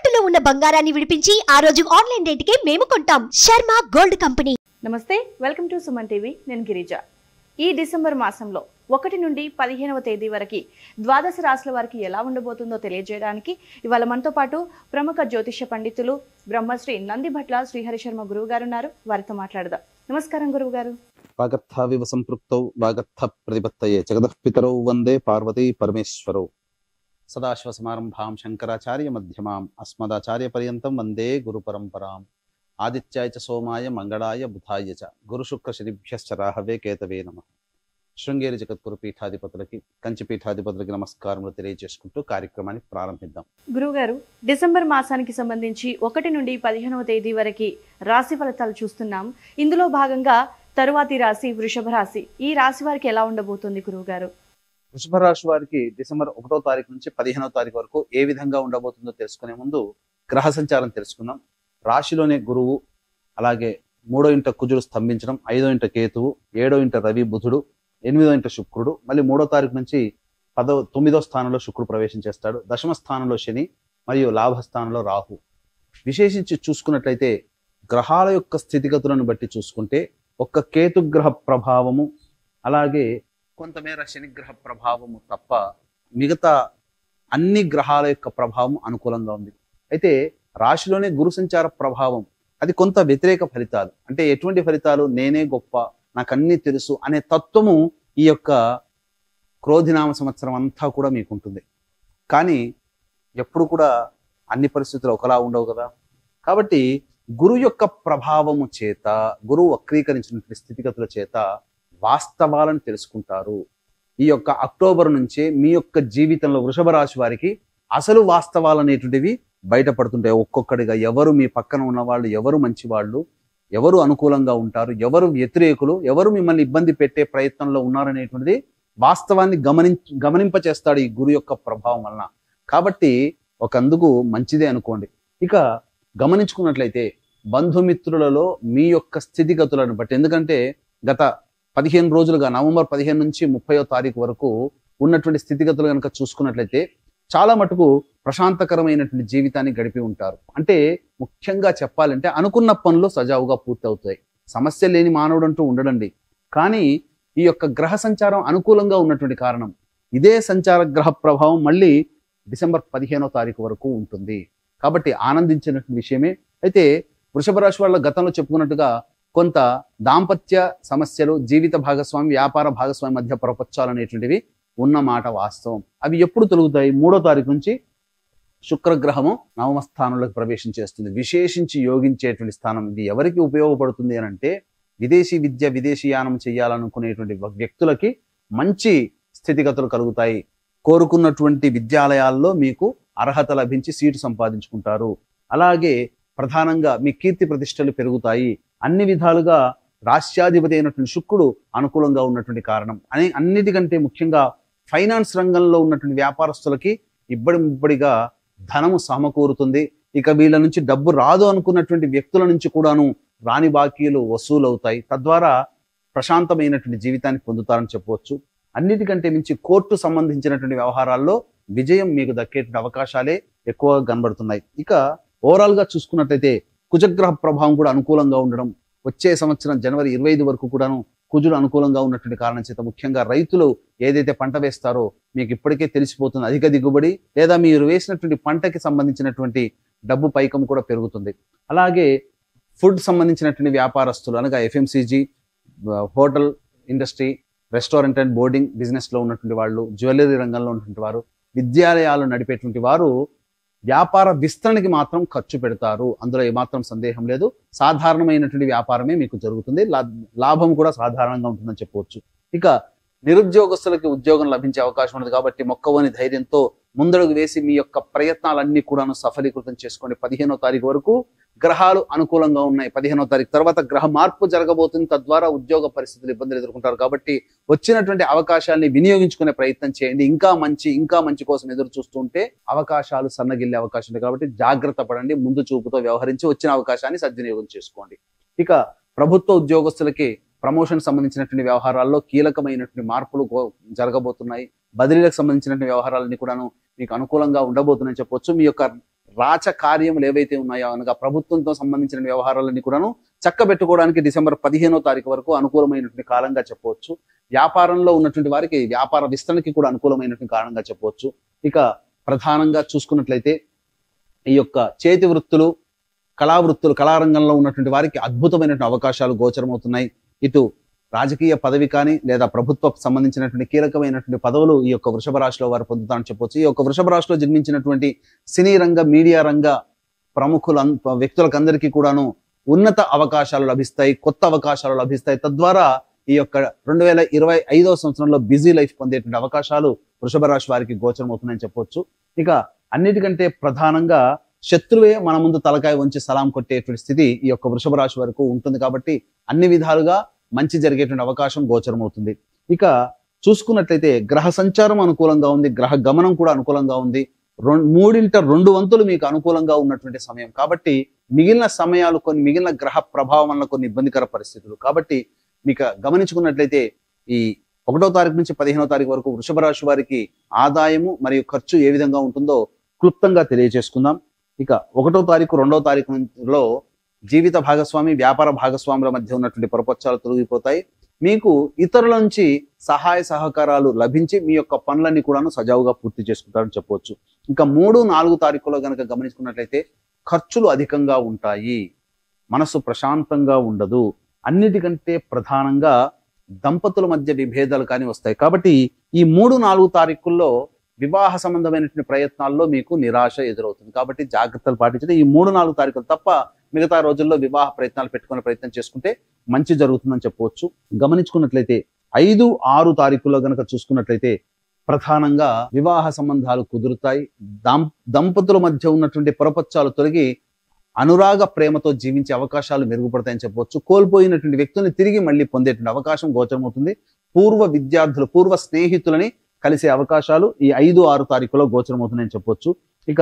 తాకట్టులో ఉన్న బంగారాన్ని విడిపించి ఆ రోజు ఆన్లైన్ రేటుకే మేము కొంటాం. Sharma gold company. నమస్తే, వెల్కమ్ టు సుమన్ టీవీ. నేను గిరిజ. ఈ డిసెంబర్ మాసంలో 1 నుండి 15వ తేదీ వరకు ద్వాదశ రాశుల వారికి ఎలా ఉండబోతుందో తెలియజేయడానికి ఇవాళ మనతో పాటు ప్రముఖ జ్యోతిష పండితులు బ్రహ్మశ్రీ నందిభట్ల శ్రీహరి శర్మ గురువు గారు ఉన్నారు. వారితో మాట్లాడదాం. నమస్కారం గురువు గారు. వాగర్థావివ సంపృక్తౌ వాగర్థ ప్రతిపత్తయే జగదఃపితరౌ వందే పార్వతీ పరమేశ్వరౌ. సదాశివసమారంభాం శంకరాచార్య మధ్యమాం అస్మదాచార్య పర్యంతం వందే గురు పరంపరాం. ఆదిత్యాయ చ సోమాయ మంగళాయ బుధాయ చ గురుశుక్ర శనిభ్యశ్చ రాహవే కేతవే నమః. శృంగేరి జగద్గురు పీఠాధిపతులకి, కంచి పీఠాధిపతులకి నమస్కారములు తెలియజేసుకుంటూ కార్యక్రమాన్ని ప్రారంభిద్దాం. గురువుగారు, డిసెంబర్ మాసానికి సంబంధించి 1 నుండి 15వ తేదీ వరకు రాశి ఫలితాలు చూస్తున్నాం. ఇందులో భాగంగా తరువాతి రాశి వృషభ రాశి. ఈ రాశి వారికి ఎలా ఉండబోతుంది గురువుగారు? వృషభ రాశి వారికి డిసెంబర్ 1వ తారీఖు నుంచి 15వ తారీఖు వరకు ఏ విధంగా ఉండబోతుందో తెలుసుకునే ముందు గ్రహ సంచారం తెలుసుకుందాం. రాశిలోనే గురువు, అలాగే 3వ ఇంట కుజుడు స్తంభించడం, 5వ ఇంట కేతువు, 7వ ఇంట రవి బుధుడు, 8వ ఇంట శుక్రుడు, మళ్ళీ 3వ తారీఖు నుంచి 9వ స్థానంలో శుక్రుడు ప్రవేశం చేస్తాడు. దశమ స్థానంలో శని మరియు లాభస్థానంలో రాహు. విశేషించి చూసుకున్నట్లయితే గ్రహాల యొక్క స్థితిగతులను బట్టి చూసుకుంటే ఒక్క కేతుగ్రహ ప్రభావము, అలాగే కొంతమేర శనిగ్రహ ప్రభావము తప్ప మిగతా అన్ని గ్రహాల యొక్క ప్రభావం అనుకూలంగా ఉంది. అయితే రాశిలోనే గురు సంచార ప్రభావం అది కొంత వ్యతిరేక ఫలితాలు. అంటే ఎటువంటి ఫలితాలు? నేనే గొప్ప, నాకు అన్నీ తెలుసు అనే తత్వము ఈ యొక్క క్రోధినామ సంవత్సరం అంతా కూడా మీకు ఉంటుంది. కానీ ఎప్పుడు కూడా అన్ని పరిస్థితులు ఒకలా ఉండవు కదా. కాబట్టి గురు యొక్క ప్రభావము చేత, గురువు వక్రీకరించినటువంటి స్థితిగతుల చేత వాస్తవాలను తెలుసుకుంటారు. ఈ యొక్క అక్టోబర్ నుంచే మీ యొక్క జీవితంలో వృషభ రాశి వారికి అసలు వాస్తవాలు అనేటువంటివి బయటపడుతుంటాయి. ఒక్కొక్కడిగా ఎవరు మీ పక్కన ఉన్నవాళ్ళు, ఎవరు మంచివాళ్ళు, ఎవరు అనుకూలంగా ఉంటారు, ఎవరు వ్యతిరేకులు, ఎవరు మిమ్మల్ని ఇబ్బంది పెట్టే ప్రయత్నంలో ఉన్నారనేటువంటిది వాస్తవాన్ని గమనింపచేస్తాడు ఈ గురు యొక్క ప్రభావం వలన. కాబట్టి ఒకందుకు మంచిదే అనుకోండి. ఇక గమనించుకున్నట్లయితే బంధుమిత్రులలో మీ యొక్క స్థితిగతులను బట్టి, ఎందుకంటే గత 15 రోజులుగా నవంబర్ 15 నుంచి 30వ తారీఖు వరకు ఉన్నటువంటి స్థితిగతులు కనుక చూసుకున్నట్లయితే చాలా మటుకు ప్రశాంతకరమైనటువంటి జీవితాన్ని గడిపి ఉంటారు. అంటే ముఖ్యంగా చెప్పాలంటే అనుకున్న పనులు సజావుగా పూర్తవుతాయి. సమస్య లేని మానవుడు అంటూ ఉండడండి. కానీ ఈ యొక్క గ్రహ సంచారం అనుకూలంగా ఉన్నటువంటి కారణం ఇదే సంచార గ్రహ ప్రభావం మళ్ళీ డిసెంబర్ 15వ తారీఖు వరకు ఉంటుంది. కాబట్టి ఆనందించినటువంటి విషయమే. అయితే వృషభ రాశి వాళ్ళ గతంలో చెప్పుకున్నట్టుగా కొంత దాంపత్య సమస్యలు, జీవిత భాగస్వామి, వ్యాపార భాగస్వామి మధ్య ప్రపంచాలు అనేటువంటివి ఉన్నమాట వాస్తవం. అవి ఎప్పుడు తొలుగుతాయి? 3వ తారీఖు నుంచి శుక్రగ్రహము 9వ స్థానంలోకి ప్రవేశం చేస్తుంది. విశేషించి యోగించేటువంటి స్థానం. ఇది ఎవరికి ఉపయోగపడుతుంది అని అంటే విదేశీ విద్య, విదేశీయానం చేయాలనుకునేటువంటి వ్యక్తులకి మంచి స్థితిగతులు కలుగుతాయి. కోరుకున్నటువంటి విద్యాలయాల్లో మీకు అర్హత లభించి సీటు సంపాదించుకుంటారు. అలాగే ప్రధానంగా మీ కీర్తి ప్రతిష్టలు పెరుగుతాయి. అన్ని విధాలుగా రాష్ట్రాధిపతి అయినటువంటి శుక్రుడు అనుకూలంగా ఉన్నటువంటి కారణం అన్నిటికంటే ముఖ్యంగా ఫైనాన్స్ రంగంలో ఉన్నటువంటి వ్యాపారస్తులకి ఇబ్బడిగా ధనము సమకూరుతుంది. ఇక వీళ్ళ నుంచి డబ్బు రాదు అనుకున్నటువంటి వ్యక్తుల నుంచి కూడాను రాని బాకీలు వసూలవుతాయి. తద్వారా ప్రశాంతమైనటువంటి జీవితాన్ని పొందుతారని చెప్పవచ్చు. అన్నిటికంటే మించి కోర్టు సంబంధించినటువంటి వ్యవహారాల్లో విజయం మీకు దక్కేటువంటి అవకాశాలే ఎక్కువగా కనబడుతున్నాయి. ఇక ఓవరాల్ గా చూసుకున్నట్లయితే కుజగ్రహ ప్రభావం కూడా అనుకూలంగా ఉండడం, వచ్చే సంవత్సరం జనవరి 25 వరకు కూడాను కుజుడు అనుకూలంగా ఉన్నటువంటి కారణం చేత ముఖ్యంగా రైతులు ఏదైతే పంట వేస్తారో మీకు ఇప్పటికే తెలిసిపోతుంది. అధిక దిగుబడి లేదా మీరు వేసినటువంటి పంటకి సంబంధించినటువంటి డబ్బు పైకం కూడా పెరుగుతుంది. అలాగే ఫుడ్ సంబంధించినటువంటి వ్యాపారస్తులు అనగా FMCG, hotel industry, restaurant and boarding బిజినెస్లో ఉన్నటువంటి వాళ్ళు, జ్యువెలరీ రంగంలో ఉన్నటువంటి వారు, విద్యాలయాలు నడిపేటువంటి వారు వ్యాపార విస్తరణకి మాత్రం ఖర్చు పెడతారు. అందులో ఏమాత్రం సందేహం లేదు. సాధారణమైనటువంటి వ్యాపారమే మీకు జరుగుతుంది. లాభం కూడా సాధారణంగా ఉంటుందని చెప్పవచ్చు. ఇక నిరుద్యోగస్తులకి ఉద్యోగం లభించే అవకాశం ఉంది. కాబట్టి మొక్కవని ధైర్యంతో ముందడుగు వేసి మీ యొక్క ప్రయత్నాలన్నీ కూడాను సఫలీకృతం చేసుకోండి. 15వ తారీఖు వరకు గ్రహాలు అనుకూలంగా ఉన్నాయి. 15వ తారీఖు తర్వాత గ్రహ మార్పు జరగబోతుంది. తద్వారా ఉద్యోగ పరిస్థితులు ఇబ్బందులు ఎదుర్కొంటారు. కాబట్టి వచ్చినటువంటి అవకాశాన్ని వినియోగించుకునే ప్రయత్నం చేయండి. ఇంకా మంచి కోసం ఎదురు చూస్తూ ఉంటే అవకాశాలు సన్నగిల్లే అవకాశం ఉంది. కాబట్టి జాగ్రత్త పడండి. ముందు చూపుతో వ్యవహరించి వచ్చిన అవకాశాన్ని సద్వినియోగం చేసుకోండి. ఇక ప్రభుత్వ ఉద్యోగస్తులకి ప్రమోషన్ సంబంధించినటువంటి వ్యవహారాల్లో కీలకమైనటువంటి మార్పులు జరగబోతున్నాయి. బదిలీలకు సంబంధించినటువంటి వ్యవహారాలన్నీ కూడాను మీకు అనుకూలంగా ఉండబోతున్నాయని చెప్పొచ్చు. మీ యొక్క రాచ కార్యములు ఏవైతే ఉన్నాయో అనగా ప్రభుత్వంతో సంబంధించిన వ్యవహారాలన్నీ కూడాను చక్కబెట్టుకోవడానికి డిసెంబర్ 15వ తారీఖు వరకు అనుకూలమైనటువంటి కాలంగా చెప్పవచ్చు. వ్యాపారంలో ఉన్నటువంటి వారికి వ్యాపార విస్తరణకి కూడా అనుకూలమైనటువంటి కాలంగా చెప్పవచ్చు. ఇక ప్రధానంగా చూసుకున్నట్లయితే ఈ యొక్క చేతి వృత్తులు, కళారంగంలో ఉన్నటువంటి వారికి అద్భుతమైనటువంటి అవకాశాలు గోచరమవుతున్నాయి. ఇటు రాజకీయ పదవి కానీ లేదా ప్రభుత్వ సంబంధించినటువంటి కీలకమైనటువంటి పదవులు ఈ యొక్క వృషభ రాశిలో వారు పొందుతారని చెప్పవచ్చు. ఈ యొక్క వృషభ రాశిలో జన్మించినటువంటి సినీ రంగ, మీడియా రంగ వ్యక్తులకందరికీ కూడాను ఉన్నత అవకాశాలు లభిస్తాయి, కొత్త అవకాశాలు లభిస్తాయి. తద్వారా ఈ యొక్క 2025వ సంవత్సరంలో బిజీ లైఫ్ పొందేటువంటి అవకాశాలు వృషభ రాశి వారికి గోచరమవుతున్నాయని చెప్పవచ్చు. ఇక అన్నిటికంటే ప్రధానంగా శత్రువే మన ముందు తలకాయ వంచి సలాం కొట్టేటువంటి స్థితి ఈ యొక్క వృషభ రాశి వరకు ఉంటుంది. కాబట్టి అన్ని విధాలుగా మంచి జరిగేటువంటి అవకాశం గోచరమవుతుంది. ఇక చూసుకున్నట్లయితే గ్రహ సంచారం అనుకూలంగా ఉంది, గ్రహ గమనం కూడా అనుకూలంగా ఉంది. 2 వంతులు మీకు అనుకూలంగా ఉన్నటువంటి సమయం. కాబట్టి మిగిలిన సమయాలు మిగిలిన గ్రహ ప్రభావం వల్ల కొన్ని ఇబ్బందికర పరిస్థితులు. కాబట్టి మీకు గమనించుకున్నట్లయితే ఈ 1వ తారీఖు నుంచి 15వ తారీఖు వరకు వృషభ రాశి వారికి ఆదాయము మరియు ఖర్చు ఏ విధంగా ఉంటుందో క్లుప్తంగా తెలియజేసుకుందాం. ఇక 1వ తారీఖు 2వ తారీఖులో జీవిత భాగస్వామి, వ్యాపార భాగస్వాముల మధ్య ఉన్నటువంటి పొరపచ్చాలు తొలగిపోతాయి. మీకు ఇతరుల నుంచి సహాయ సహకారాలు లభించి మీ యొక్క పనులన్నీ కూడాను సజావుగా పూర్తి చేసుకుంటారని చెప్పవచ్చు. ఇంకా 3, 4 తారీఖులో గనక గమనించుకున్నట్లయితే ఖర్చులు అధికంగా ఉంటాయి, మనసు ప్రశాంతంగా ఉండదు. అన్నిటికంటే ప్రధానంగా దంపతుల మధ్య విభేదాలు కానీ వస్తాయి. కాబట్టి ఈ 3, 4 తారీఖుల్లో వివాహ సంబంధమైనటువంటి ప్రయత్నాల్లో మీకు నిరాశ ఎదురవుతుంది. కాబట్టి జాగ్రత్తలు పాటించడం. ఈ 3, 4 తారీఖులు తప్ప మిగతా రోజుల్లో వివాహ ప్రయత్నాలు పెట్టుకునే ప్రయత్నం చేసుకుంటే మంచి జరుగుతుందని చెప్పవచ్చు. గమనించుకున్నట్లయితే 5, 6 తారీఖుల్లో గనక చూసుకున్నట్లయితే ప్రధానంగా వివాహ సంబంధాలు కుదురుతాయి. దంపతుల మధ్య ఉన్నటువంటి పొరపచ్చాలు తొలగి అనురాగ ప్రేమతో జీవించే అవకాశాలు మెరుగుపడతాయని చెప్పవచ్చు. కోల్పోయినటువంటి వ్యక్తుల్ని తిరిగి మళ్ళీ పొందేటువంటి అవకాశం గోచరమవుతుంది. పూర్వ విద్యార్థులు, పూర్వ స్నేహితులని కలిసే అవకాశాలు ఈ 5, 6 తారీఖులో గోచరమవుతున్నాయని చెప్పొచ్చు. ఇక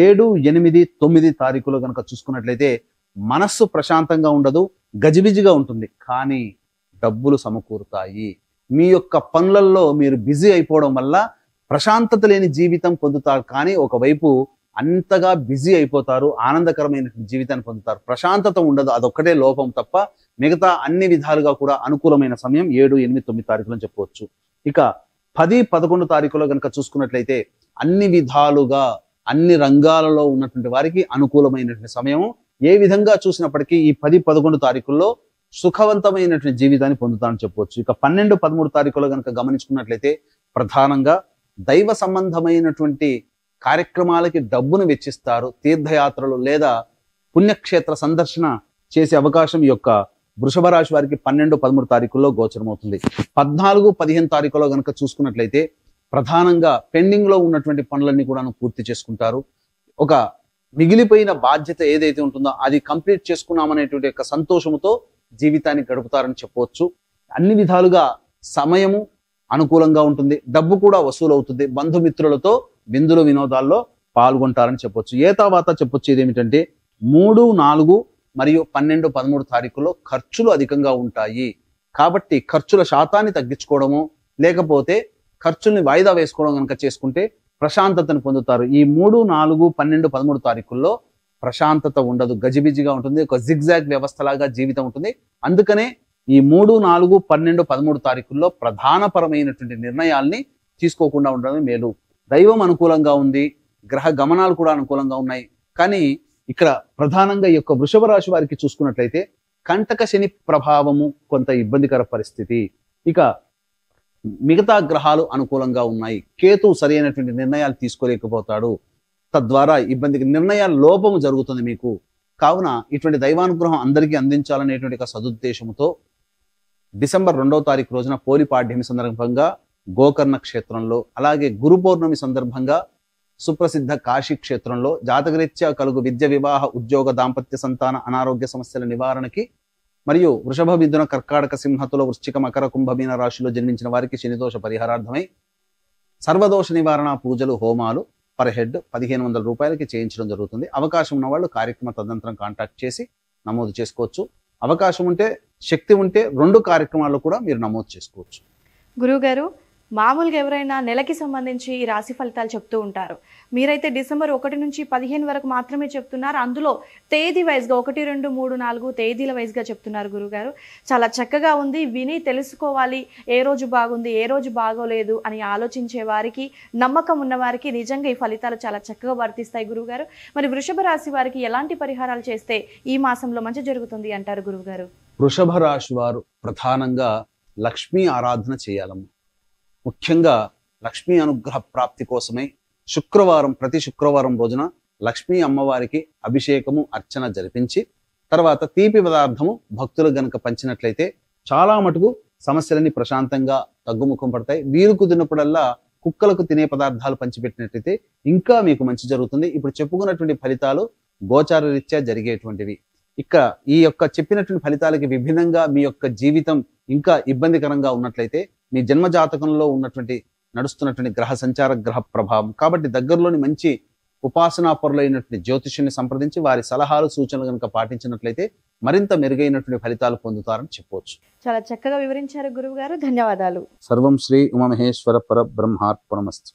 7, 8, 9 తారీఖులో కనుక చూసుకున్నట్లయితే మనస్సు ప్రశాంతంగా ఉండదు, గజిబిజిగా ఉంటుంది, కానీ డబ్బులు సమకూరుతాయి. మీ యొక్క పనులలో మీరు బిజీ అయిపోవడం వల్ల ప్రశాంతత లేని జీవితం పొందుతారు. కానీ ఒకవైపు అంతగా బిజీ అయిపోతారు, ఆనందకరమైన జీవితాన్ని పొందుతారు, ప్రశాంతత ఉండదు. అదొక్కటే లోపం తప్ప మిగతా అన్ని విధాలుగా కూడా అనుకూలమైన సమయం 7, 8, 9 తారీఖులు అని చెప్పవచ్చు. ఇక 10, 11 తారీఖులో కనుక చూసుకున్నట్లయితే అన్ని విధాలుగా అన్ని రంగాలలో ఉన్నటువంటి వారికి అనుకూలమైనటువంటి సమయం. ఏ విధంగా చూసినప్పటికీ ఈ 10, 11 తారీఖుల్లో సుఖవంతమైనటువంటి జీవితాన్ని పొందుతానని చెప్పవచ్చు. ఇక 12, 13 తారీఖులో కనుక గమనించుకున్నట్లయితే ప్రధానంగా దైవ సంబంధమైనటువంటి కార్యక్రమాలకి డబ్బును వెచ్చిస్తారు. తీర్థయాత్రలు లేదా పుణ్యక్షేత్ర సందర్శన చేసే అవకాశం ఈ యొక్క వృషభ రాశి వారికి 12, 13 తారీఖుల్లో గోచరమవుతుంది. 14, 15 తారీఖులో కనుక చూసుకున్నట్లయితే ప్రధానంగా పెండింగ్ లో ఉన్నటువంటి పనులన్నీ కూడా పూర్తి చేసుకుంటారు. ఒక మిగిలిపోయిన బాధ్యత ఏదైతే ఉంటుందో అది కంప్లీట్ చేసుకున్నామనేటువంటి యొక్క సంతోషముతో జీవితాన్ని గడుపుతారని చెప్పవచ్చు. అన్ని విధాలుగా సమయము అనుకూలంగా ఉంటుంది, డబ్బు కూడా వసూలు అవుతుంది, బంధుమిత్రులతో విందులు వినోదాల్లో పాల్గొంటారని చెప్పొచ్చు. ఏ తర్వాత చెప్పొచ్చు ఇదేమిటంటే 3, 4 మరియు 12, 13 తారీఖులో ఖర్చులు అధికంగా ఉంటాయి. కాబట్టి ఖర్చుల శాతాన్ని తగ్గించుకోవడము లేకపోతే ఖర్చుల్ని వాయిదా వేసుకోవడం కనుక చేసుకుంటే ప్రశాంతతను పొందుతారు. ఈ 3, 4, 12, 13 తారీఖుల్లో ప్రశాంతత ఉండదు, గజిబిజిగా ఉంటుంది, ఒక జిగ్జాగ్ వ్యవస్థలాగా జీవితం ఉంటుంది. అందుకనే ఈ 3, 4, 12, 13 తారీఖుల్లో ప్రధానపరమైనటువంటి నిర్ణయాల్ని తీసుకోకుండా ఉండడమే మేలు. దైవం అనుకూలంగా ఉంది, గ్రహ గమనాలు కూడా అనుకూలంగా ఉన్నాయి. కానీ ఇక్కడ ప్రధానంగా ఈ యొక్క వృషభ రాశి వారికి చూసుకున్నట్లయితే కంటక శని ప్రభావము కొంత ఇబ్బందికర పరిస్థితి. ఇక మిగతా గ్రహాలు అనుకూలంగా ఉన్నాయి. కేతు సరైనటువంటి నిర్ణయాలు తీసుకోలేకపోతాడు, తద్వారా ఇబ్బందికి నిర్ణయాల లోపము జరుగుతుంది మీకు. కావున ఇటువంటి దైవానుగ్రహం అందరికీ అందించాలనేటువంటి ఒక సదుద్దేశంతో డిసెంబర్ 2వ తారీఖు రోజున పోలిపాడ్యమి సందర్భంగా గోకర్ణ క్షేత్రంలో, అలాగే గురు పౌర్ణమి సందర్భంగా సుప్రసిద్ధ కాశీ క్షేత్రంలో జాతకరీత్యా కలుగు విద్య, వివాహ, ఉద్యోగ, దాంపత్య, సంతాన, అనారోగ్య సమస్యల నివారణకి మరియు వృషభ, మిథున, కర్కాటక, సింహతుల, వృశ్చిక, మకర, కుంభ, మీన రాశిలో జన్మించిన వారికి శనిదోష పరిహారార్థమై సర్వదోష నివారణ పూజలు, హోమాలు పర్ హెడ్ 1500 రూపాయలకి చేయించడం జరుగుతుంది. అవకాశం ఉన్న వాళ్ళు కార్యక్రమ తదనంతరం కాంటాక్ట్ చేసి నమోదు చేసుకోవచ్చు. అవకాశం ఉంటే, శక్తి ఉంటే 2 కార్యక్రమాల్లో కూడా మీరు నమోదు చేసుకోవచ్చు. గురువుగారు, మామూలుగా ఎవరైనా నెలకి సంబంధించి ఈ రాశి ఫలితాలు చెప్తూ ఉంటారు. మీరైతే డిసెంబర్ 1 నుంచి 15 వరకు మాత్రమే చెప్తున్నారు. అందులో తేదీ వైజ్గా 1, 2, 3, 4 తేదీల వైజ్గా చెప్తున్నారు గురుగారు. చాలా చక్కగా ఉంది. విని తెలుసుకోవాలి, ఏ రోజు బాగుంది, ఏ రోజు బాగోలేదు అని ఆలోచించే వారికి, నమ్మకం ఉన్న వారికి నిజంగా ఈ ఫలితాలు చాలా చక్కగా వర్తిస్తాయి గురువుగారు. మరి వృషభ రాశి వారికి ఎలాంటి పరిహారాలు చేస్తే ఈ మాసంలో మంచి జరుగుతుంది అంటారు గురువుగారు? వృషభ రాశి వారు ప్రధానంగా లక్ష్మీ ఆరాధన చేయాలమ్మ. ముఖ్యంగా లక్ష్మీ అనుగ్రహ ప్రాప్తి కోసమై ప్రతి శుక్రవారం రోజున లక్ష్మీ అమ్మవారికి అభిషేకము అర్చన జరిపించి తర్వాత తీపి పదార్థము భక్తులు గనక పంచినట్లయితే చాలా మటుకు సమస్యలన్నీ ప్రశాంతంగా తగ్గుముఖం పడతాయి. వీలు కుదిరినప్పుడల్లా కుక్కలకు తినే పదార్థాలు పంచిపెట్టినట్లయితే ఇంకా మీకు మంచి జరుగుతుంది. ఇప్పుడు చెప్పుకున్నటువంటి ఫలితాలు గోచార రీత్యా జరిగేటువంటివి. ఇక ఈ యొక్క చెప్పినటువంటి ఫలితాలకి విభిన్నంగా మీ యొక్క జీవితం ఇంకా ఇబ్బందికరంగా ఉన్నట్లయితే మీ జన్మ జాతకంలో నడుస్తున్నటువంటి గ్రహ సంచార గ్రహ ప్రభావం కాబట్టి దగ్గరలోని మంచి ఉపాసనా పరులైనటువంటి జ్యోతిష్యుని సంప్రదించి వారి సలహాలు సూచనలు కనుక పాటించినట్లయితే మరింత మెరుగైనటువంటి ఫలితాలు పొందుతారని చెప్పవచ్చు. చాలా చక్కగా వివరించారు గురువు గారు. ధన్యవాదాలు. సర్వం శ్రీ ఉమామహేశ్వర పరబ్రహ్మార్పణమస్తు.